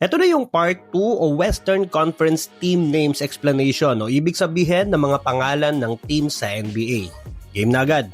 Ito na yung part 2 o Western Conference Team Names Explanation o ibig sabihin ng mga pangalan ng team sa NBA. Game na agad.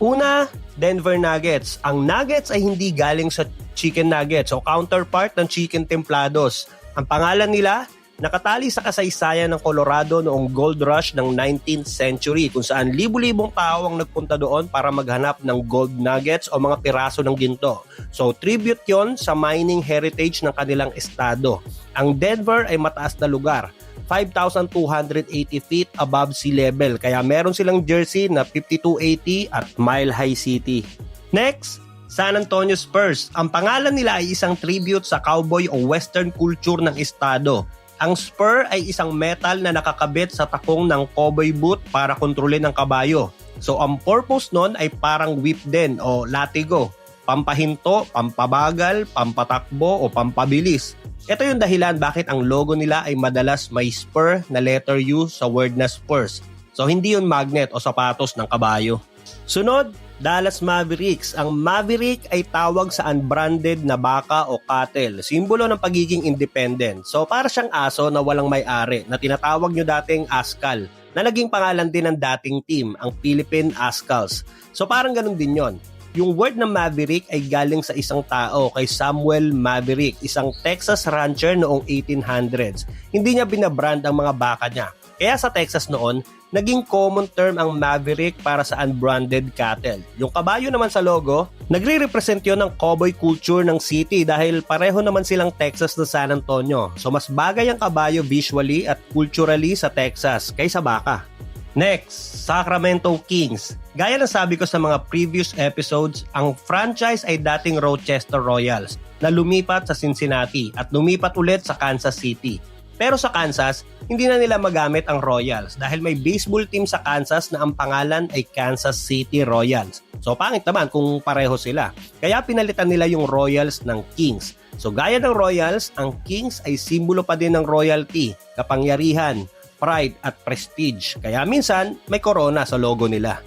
Una, Denver Nuggets. Ang Nuggets ay hindi galing sa Chicken Nuggets o counterpart ng Chicken Templados. Ang pangalan nila, nakatali sa kasaysayan ng Colorado noong Gold Rush ng 19th century kung saan libu-libong tao ang nagpunta doon para maghanap ng gold nuggets o mga piraso ng ginto. So tribute yon sa mining heritage ng kanilang estado. Ang Denver ay mataas na lugar, 5,280 feet above sea level, kaya meron silang jersey na 5280 at Mile High City. Next, San Antonio Spurs. Ang pangalan nila ay isang tribute sa cowboy o western culture ng estado. Ang spur ay isang metal na nakakabit sa takong ng cowboy boot para kontrolin ang kabayo. So ang purpose nun ay parang whip din o latigo. Pampahinto, pampabagal, pampatakbo o pampabilis. Ito yung dahilan bakit ang logo nila ay madalas may spur na letter U sa word na Spurs. So hindi yun magnet o sapatos ng kabayo. Sunod, Dallas Mavericks. Ang Maverick ay tawag sa unbranded na baka o cattle, simbolo ng pagiging independent. So para siyang aso na walang may-ari na tinatawag nyo dating Askal, na naging pangalan din ng dating team, ang Philippine Askals. So parang ganun din yon. Yung word ng Maverick ay galing sa isang tao, kay Samuel Maverick, isang Texas rancher noong 1800s. Hindi niya binabrand ang mga baka niya. Kaya sa Texas noon, naging common term ang Maverick para sa unbranded cattle. Yung kabayo naman sa logo, nagre-represent yun ng cowboy culture ng city dahil pareho naman silang Texas na San Antonio. So mas bagay ang kabayo visually at culturally sa Texas kaysa baka. Next, Sacramento Kings. Gaya ng sabi ko sa mga previous episodes, ang franchise ay dating Rochester Royals na lumipat sa Cincinnati at lumipat ulit sa Kansas City. Pero sa Kansas, hindi na nila magamit ang Royals dahil may baseball team sa Kansas na ang pangalan ay Kansas City Royals. So pangit naman kung pareho sila. Kaya pinalitan nila yung Royals ng Kings. So gaya ng Royals, ang Kings ay simbolo pa din ng royalty, kapangyarihan, pride at prestige. Kaya minsan may corona sa logo nila.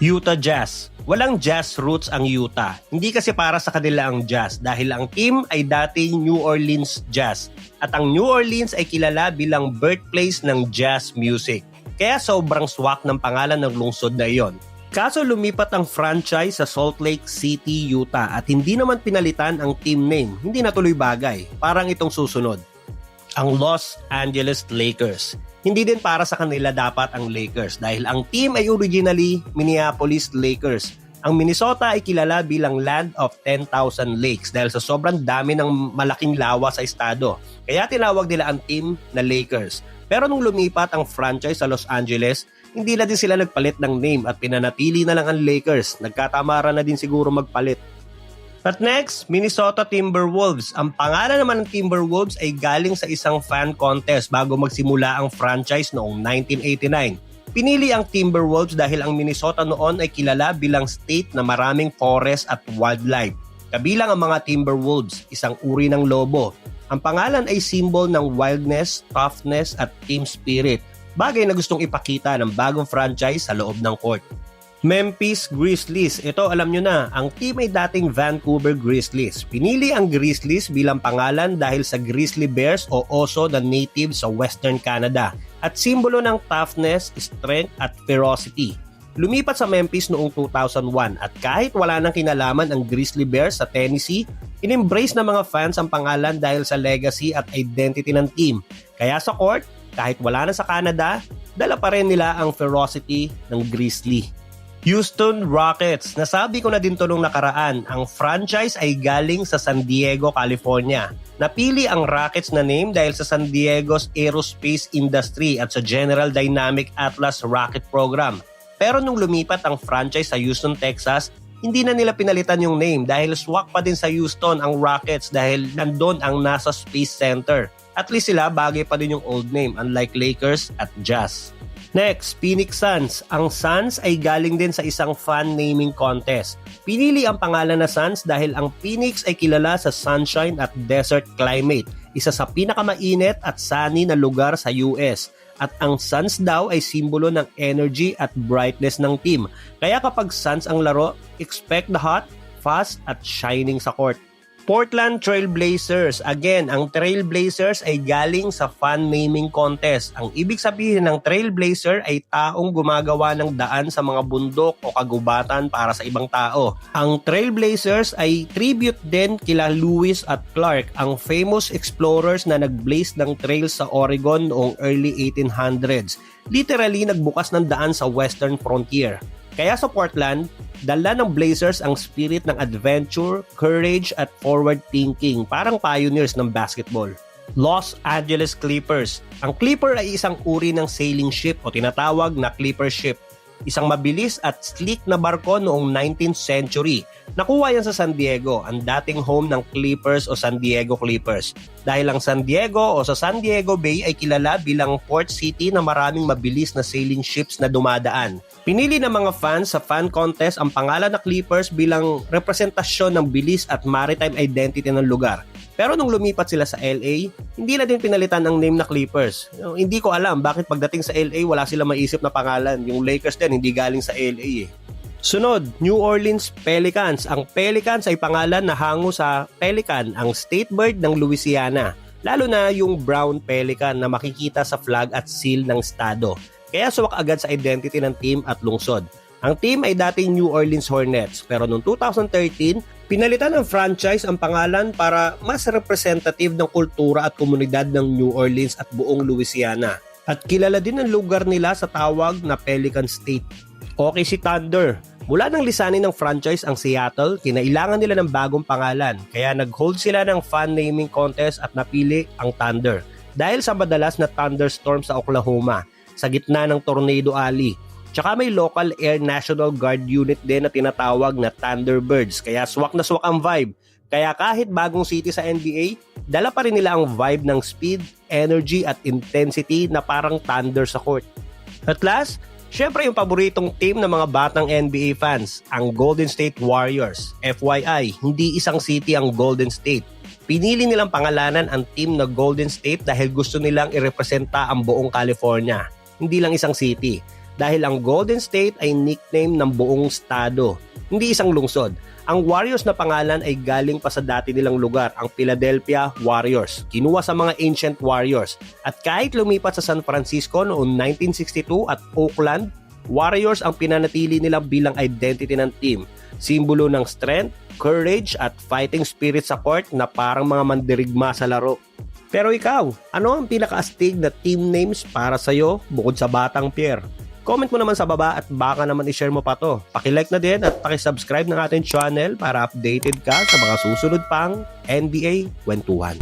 Utah Jazz. Walang jazz roots ang Utah. Hindi kasi para sa kanila ang jazz dahil ang team ay dating New Orleans Jazz. At ang New Orleans ay kilala bilang birthplace ng jazz music. Kaya sobrang swak ng pangalan ng lungsod na iyon. Kaso lumipat ang franchise sa Salt Lake City, Utah at hindi naman pinalitan ang team name. Hindi natuloy bagay. Parang itong susunod. Ang Los Angeles Lakers. Hindi din para sa kanila dapat ang Lakers dahil ang team ay originally Minneapolis Lakers. Ang Minnesota ay kilala bilang Land of 10,000 Lakes dahil sa sobrang dami ng malaking lawa sa estado. Kaya tinawag nila ang team na Lakers. Pero nung lumipat ang franchise sa Los Angeles, hindi na din sila nagpalit ng name at pinanatili na lang ang Lakers. Nagkatamara na din siguro magpalit. At next, Minnesota Timberwolves. Ang pangalan naman ng Timberwolves ay galing sa isang fan contest bago magsimula ang franchise noong 1989. Pinili ang Timberwolves dahil ang Minnesota noon ay kilala bilang state na maraming forest at wildlife. Kabilang ang mga Timberwolves, isang uri ng lobo. Ang pangalan ay symbol ng wildness, toughness at team spirit. Bagay na gustong ipakita ng bagong franchise sa loob ng court. Memphis Grizzlies. Ito alam nyo na, ang team ay dating Vancouver Grizzlies. Pinili ang Grizzlies bilang pangalan dahil sa grizzly bears o oso na native sa Western Canada at simbolo ng toughness, strength at ferocity. Lumipat sa Memphis noong 2001 at kahit wala nang kinalaman ang grizzly bears sa Tennessee, in-embrace ng mga fans ang pangalan dahil sa legacy at identity ng team. Kaya sa court, kahit wala na sa Canada, dala pa rin nila ang ferocity ng grizzly. Houston Rockets. Nasabi ko na din to nung nakaraan, ang franchise ay galing sa San Diego, California. Napili ang Rockets na name dahil sa San Diego's aerospace industry at sa General Dynamic Atlas rocket program. Pero nung lumipat ang franchise sa Houston, Texas, hindi na nila pinalitan yung name dahil swak pa din sa Houston ang Rockets dahil nandun ang NASA Space Center. At least sila bagay pa din yung old name unlike Lakers at Jazz. Next, Phoenix Suns. Ang Suns ay galing din sa isang fan naming contest. Pinili ang pangalan na Suns dahil ang Phoenix ay kilala sa sunshine at desert climate, isa sa pinakamainit at sunny na lugar sa US. At ang Suns daw ay simbolo ng energy at brightness ng team. Kaya kapag Suns ang laro, expect the hot, fast at shining sa court. Portland Trail Blazers. Again, ang Trail Blazers ay galing sa fan naming contest. Ang ibig sabihin ng Trail Blazer ay taong gumagawa ng daan sa mga bundok o kagubatan para sa ibang tao. Ang Trail Blazers ay tribute din kila Lewis at Clark, ang famous explorers na nag-blaze ng trails sa Oregon noong early 1800s. Literally, nagbukas ng daan sa western frontier. Kaya sa Portland, dala ng Blazers ang spirit ng adventure, courage at forward thinking, parang pioneers ng basketball. Los Angeles Clippers. Ang Clipper ay isang uri ng sailing ship o tinatawag na Clipper ship. Isang mabilis at sleek na barko noong 19th century. Nakuha yan sa San Diego, ang dating home ng Clippers o San Diego Clippers. Dahil ang San Diego o sa San Diego Bay ay kilala bilang port city na maraming mabilis na sailing ships na dumadaan. Pinili ng mga fans sa fan contest ang pangalan na Clippers bilang representasyon ng bilis at maritime identity ng lugar. Pero nung lumipat sila sa LA, hindi na din pinalitan ang name na Clippers. Hindi ko alam bakit pagdating sa LA wala sila maisip na pangalan. Yung Lakers din hindi galing sa LA eh. Sunod, New Orleans Pelicans. Ang Pelicans ay pangalan na hango sa pelican, ang state bird ng Louisiana. Lalo na yung brown pelican na makikita sa flag at seal ng estado. Kaya suwak agad sa identity ng team at lungsod. Ang team ay dating New Orleans Hornets, pero noong 2013, pinalitan ng franchise ang pangalan para mas representative ng kultura at komunidad ng New Orleans at buong Louisiana. At kilala din ang lugar nila sa tawag na Pelican State. Okay si Thunder. Mula nang lisanin ng franchise ang Seattle, kinailangan nila ng bagong pangalan. Kaya nag-hold sila ng fan naming contest at napili ang Thunder. Dahil sa madalas na thunderstorm sa Oklahoma, sa gitna ng Tornado Alley. Tsaka may local Air National Guard unit din na tinatawag na Thunderbirds. Kaya swak na swak ang vibe. Kaya kahit bagong city sa NBA, dala pa rin nila ang vibe ng speed, energy at intensity na parang thunder sa court. At last, syempre yung paboritong team ng mga batang NBA fans, ang Golden State Warriors. FYI, hindi isang city ang Golden State. Pinili nilang pangalanan ang team na Golden State dahil gusto nilang irepresenta ang buong California. Hindi lang isang city. Dahil ang Golden State ay nickname ng buong estado, hindi isang lungsod. Ang Warriors na pangalan ay galing pa sa dati nilang lugar, ang Philadelphia Warriors. Kinuha sa mga ancient Warriors. At kahit lumipat sa San Francisco noong 1962 at Oakland, Warriors ang pinanatili nila bilang identity ng team. Simbolo ng strength, courage at fighting spirit sa court na parang mga mandirigma sa laro. Pero ikaw, ano ang pinaka-astig na team names para sa'yo bukod sa Batang Pierre? Comment mo naman sa baba at baka naman i-share mo pa to. Paki-like na din at paki-subscribe ng ating channel para updated ka sa mga susunod pang NBA Kwentuhan.